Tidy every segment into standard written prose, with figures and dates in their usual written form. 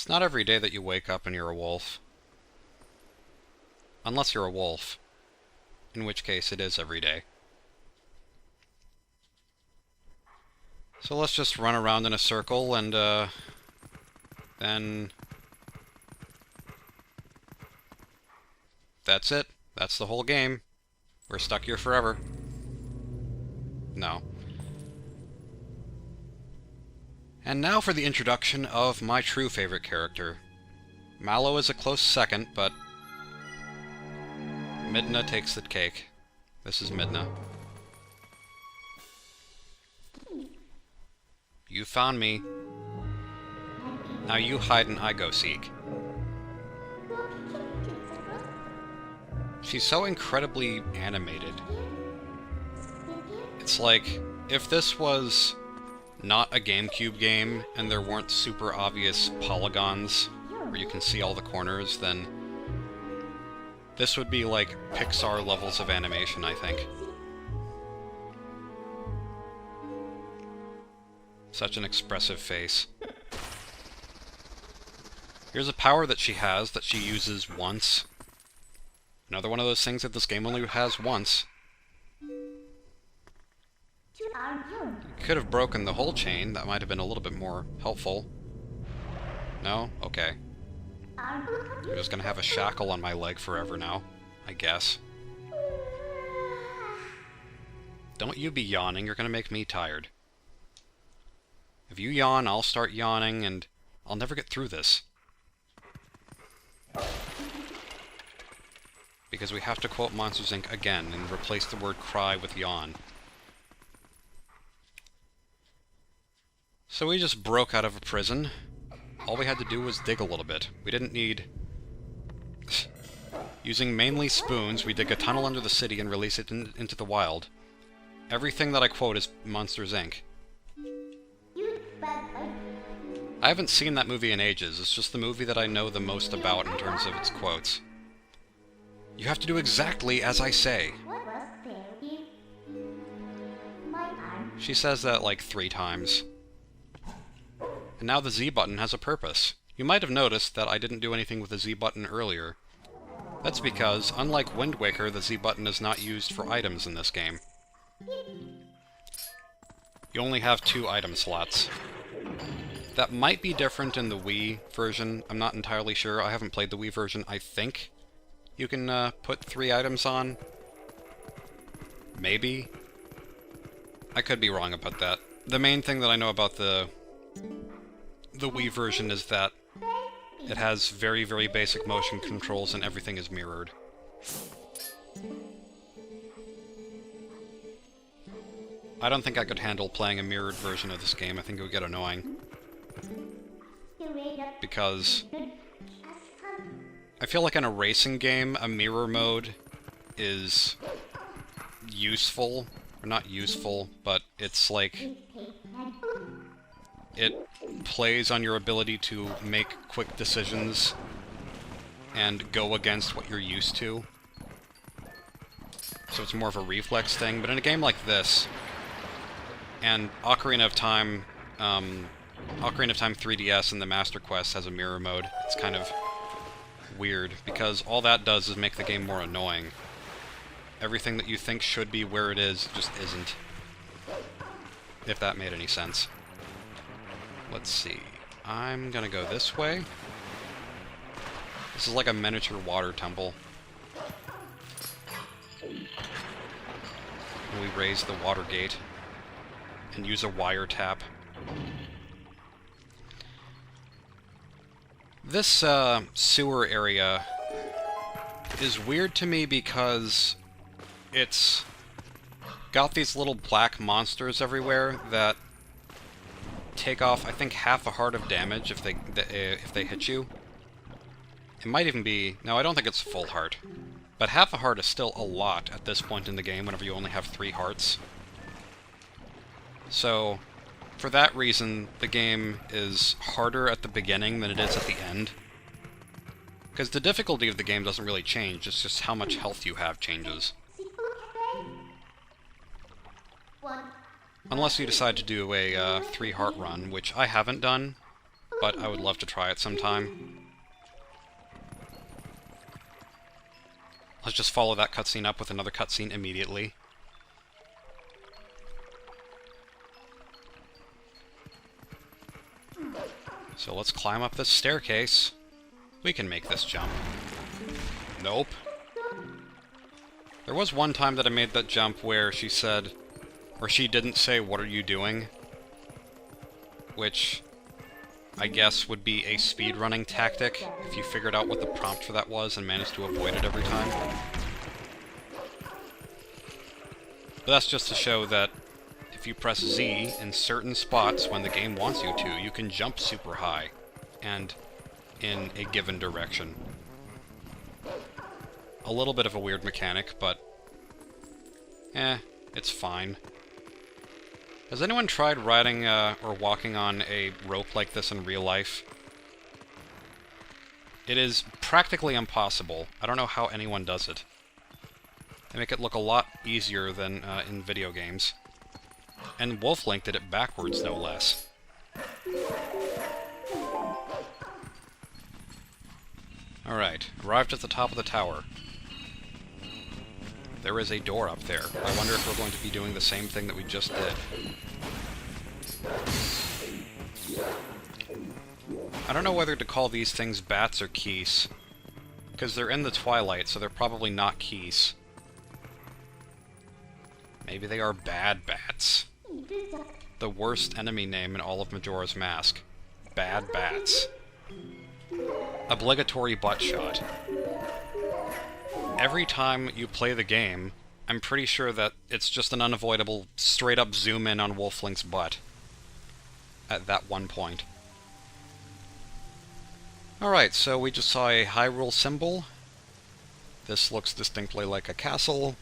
It's not every day that you wake up and you're a wolf. Unless you're a wolf. In which case it is every day. So let's just run around in a circle and, then... That's it. That's the whole game. We're stuck here forever. No. And now for the introduction of my true favorite character. Mallow is a close second, but Midna takes the cake. This is Midna. You found me. Now you hide and I go seek. She's so incredibly animated. It's like, if this was not a GameCube game, and there weren't super obvious polygons where you can see all the corners, then this would be like Pixar levels of animation, I think. Such an expressive face. Here's a power that she has that she uses once. Another one of those things that this game only has once. You could have broken the whole chain. That might have been a little bit more helpful. No? Okay. You're just gonna have a shackle on my leg forever now, I guess. Don't you be yawning, you're gonna make me tired. If you yawn, I'll start yawning, and I'll never get through this. Because we have to quote Monsters, Inc. again, and replace the word cry with yawn. So we just broke out of a prison. All we had to do was dig a little bit. We didn't need... Using mainly spoons, we dig a tunnel under the city and release it into the wild. Everything that I quote is Monsters, Inc. I haven't seen that movie in ages. It's just the movie that I know the most about in terms of its quotes. You have to do exactly as I say. She says that like 3 times. And now the Z button has a purpose. You might have noticed that I didn't do anything with the Z button earlier. That's because, unlike Wind Waker, the Z button is not used for items in this game. You only have 2 item slots. That might be different in the Wii version. I'm not entirely sure. I haven't played the Wii version. I think you can put 3 items on. Maybe. I could be wrong about that. The main thing that I know about the Wii version is that it has very, very basic motion controls and everything is mirrored. I don't think I could handle playing a mirrored version of this game. I think it would get annoying. Because I feel like in a racing game, a mirror mode is useful. Or not useful, but it's like... It plays on your ability to make quick decisions and go against what you're used to. So it's more of a reflex thing. But in a game like this, and Ocarina of Time 3DS and the Master Quest has a mirror mode, it's kind of weird, because all that does is make the game more annoying. Everything that you think should be where it is just isn't. If that made any sense. Let's see. I'm gonna go this way. This is like a miniature water temple. And we raise the water gate and use a wire tap. This sewer area is weird to me because it's got these little black monsters everywhere that take off, I think, half a heart of damage if they hit you. It might even be... No, I don't think it's full heart. But half a heart is still a lot at this point in the game whenever you only have 3 hearts. So, for that reason, the game is harder at the beginning than it is at the end. Because the difficulty of the game doesn't really change, it's just how much health you have changes. Unless you decide to do a 3-heart run, which I haven't done. but I would love to try it sometime. Let's just follow that cutscene up with another cutscene immediately. So let's climb up this staircase. We can make this jump. Nope. There was one time that I made that jump where she said, or she didn't say, "What are you doing?" Which I guess would be a speedrunning tactic, if you figured out what the prompt for that was and managed to avoid it every time. But that's just to show that if you press Z in certain spots when the game wants you to, you can jump super high, and in a given direction. A little bit of a weird mechanic, but it's fine. Has anyone tried riding or walking on a rope like this in real life? It is practically impossible. I don't know how anyone does it. They make it look a lot easier than in video games. And Wolf-Link did it backwards, no less. Alright, arrived at the top of the tower. There is a door up there. I wonder if we're going to be doing the same thing that we just did. I don't know whether to call these things bats or keys, because they're in the Twilight, so they're probably not keys. Maybe they are bad bats. The worst enemy name in all of Majora's Mask. Bad bats. Obligatory butt shot. Every time you play the game, I'm pretty sure that it's just an unavoidable straight-up zoom-in on Wolf-Link's butt. At that one point. Alright, so we just saw a Hyrule symbol. This looks distinctly like a castle.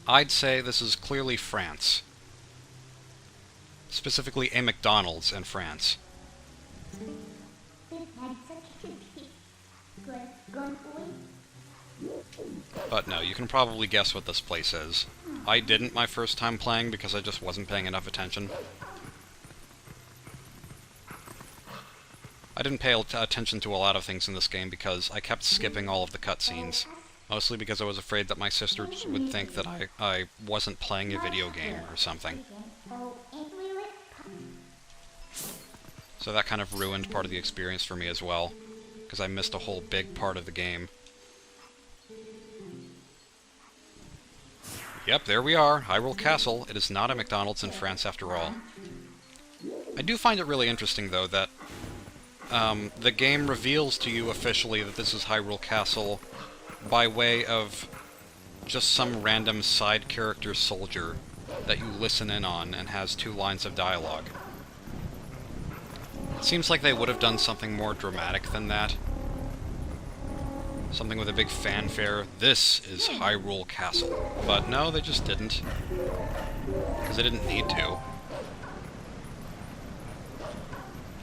I'd say this is clearly France. Specifically a McDonald's in France. But no, you can probably guess what this place is. I didn't my first time playing because I just wasn't paying enough attention. I didn't pay attention to a lot of things in this game because I kept skipping all of the cutscenes. Mostly because I was afraid that my sisters would think that I wasn't playing a video game or something. So that kind of ruined part of the experience for me as well, because I missed a whole big part of the game. Yep, there we are, Hyrule Castle. It is not a McDonald's in France after all. I do find it really interesting, though, that the game reveals to you officially that this is Hyrule Castle by way of just some random side character soldier that you listen in on and has 2 lines of dialogue. It seems like they would have done something more dramatic than that. Something with a big fanfare, "This is Hyrule Castle." But no, they just didn't. Because they didn't need to.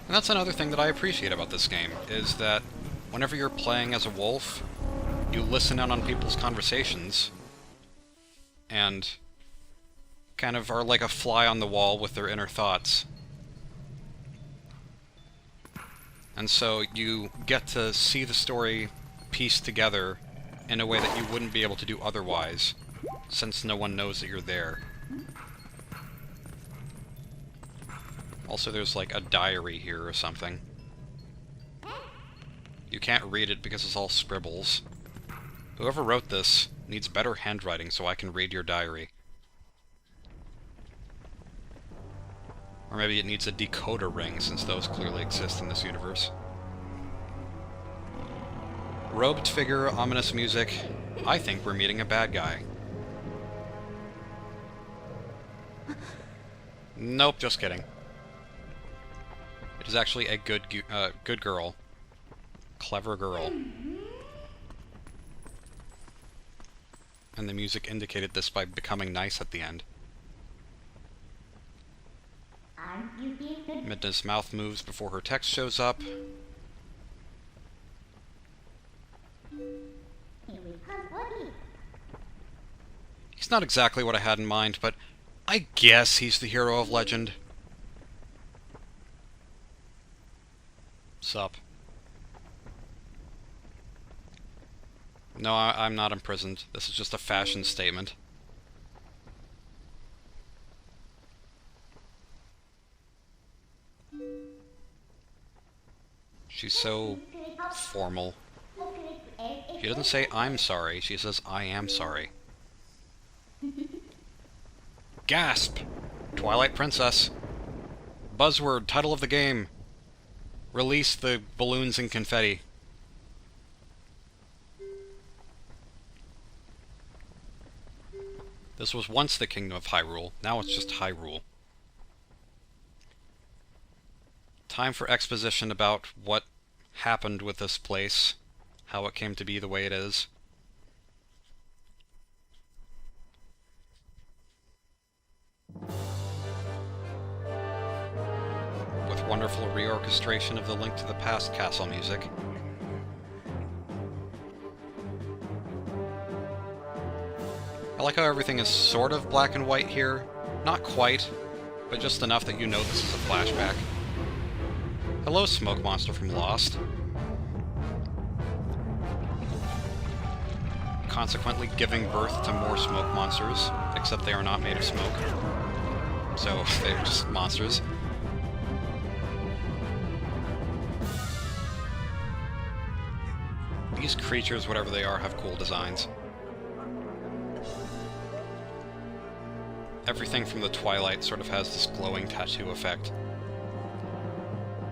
And that's another thing that I appreciate about this game, is that whenever you're playing as a wolf, you listen in on people's conversations, and kind of are like a fly on the wall with their inner thoughts. And so you get to see the story pieced together in a way that you wouldn't be able to do otherwise, since no one knows that you're there. Also, there's like a diary here or something. You can't read it because it's all scribbles. Whoever wrote this needs better handwriting so I can read your diary. Or maybe it needs a decoder ring, since those clearly exist in this universe. Robed figure, ominous music. I think we're meeting a bad guy. Nope, just kidding. It is actually a good girl. Clever girl. And the music indicated this by becoming nice at the end. Midna's mouth moves before her text shows up. He's not exactly what I had in mind, but I guess he's the hero of legend. What's up? No, I'm not imprisoned. This is just a fashion statement. She's so formal. She doesn't say I'm sorry, she says I am sorry. Gasp! Twilight Princess. Buzzword, title of the game. Release the balloons and confetti. This was once the Kingdom of Hyrule, now it's just Hyrule. Time for exposition about what happened with this place, how it came to be the way it is. With wonderful reorchestration of the Link to the Past castle music. I like how everything is sort of black and white here. Not quite, but just enough that you know this is a flashback. Hello, smoke monster from Lost. Consequently giving birth to more smoke monsters, except they are not made of smoke. So, they're just monsters. These creatures, whatever they are, have cool designs. Everything from the Twilight sort of has this glowing tattoo effect.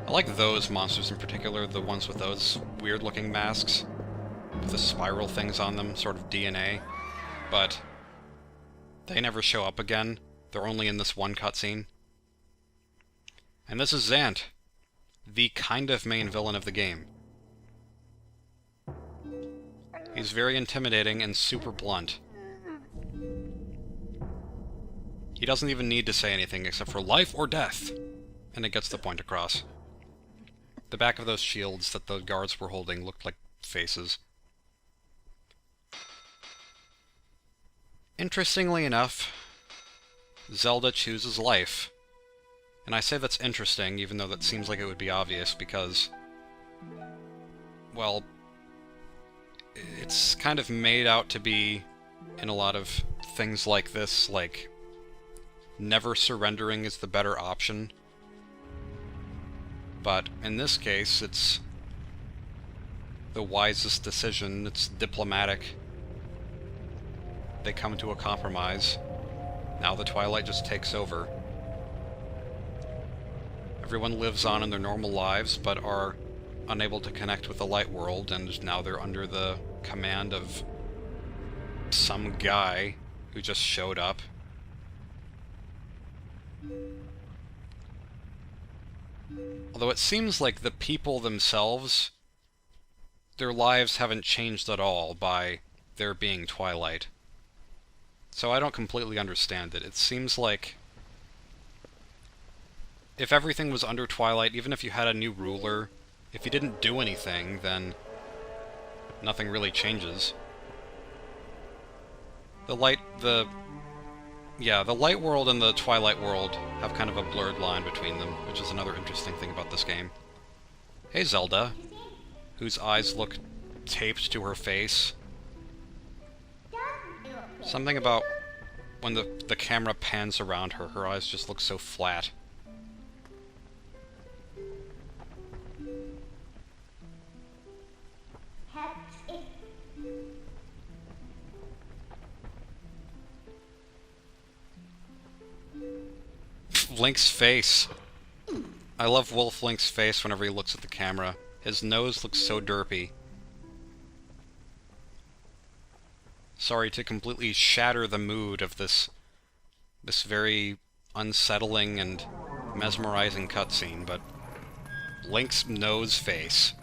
I like those monsters in particular, the ones with those weird-looking masks, with the spiral things on them, sort of DNA, but they never show up again. They're only in this one cutscene. And this is Zant, the kind of main villain of the game. He's very intimidating and super blunt. He doesn't even need to say anything except for life or death, and it gets the point across. The back of those shields that the guards were holding looked like faces. Interestingly enough, Zelda chooses life. And I say that's interesting, even though that seems like it would be obvious, because, well, it's kind of made out to be, in a lot of things like this, like, never surrendering is the better option. But in this case, it's the wisest decision. It's diplomatic. They come to a compromise. Now the Twilight just takes over. Everyone lives on in their normal lives, but are unable to connect with the light world, and now they're under the command of some guy who just showed up. Although it seems like the people themselves, their lives haven't changed at all by there being Twilight. So I don't completely understand it. It seems like if everything was under Twilight, even if you had a new ruler, if you didn't do anything, then nothing really changes. The light world and the Twilight world have kind of a blurred line between them, which is another interesting thing about this game. Hey, Zelda, whose eyes look taped to her face. Something about when the camera pans around her, her eyes just look so flat. Link's face. I love Wolf Link's face whenever he looks at the camera. His nose looks so derpy. Sorry to completely shatter the mood of this very unsettling and mesmerizing cutscene, but Link's nose face.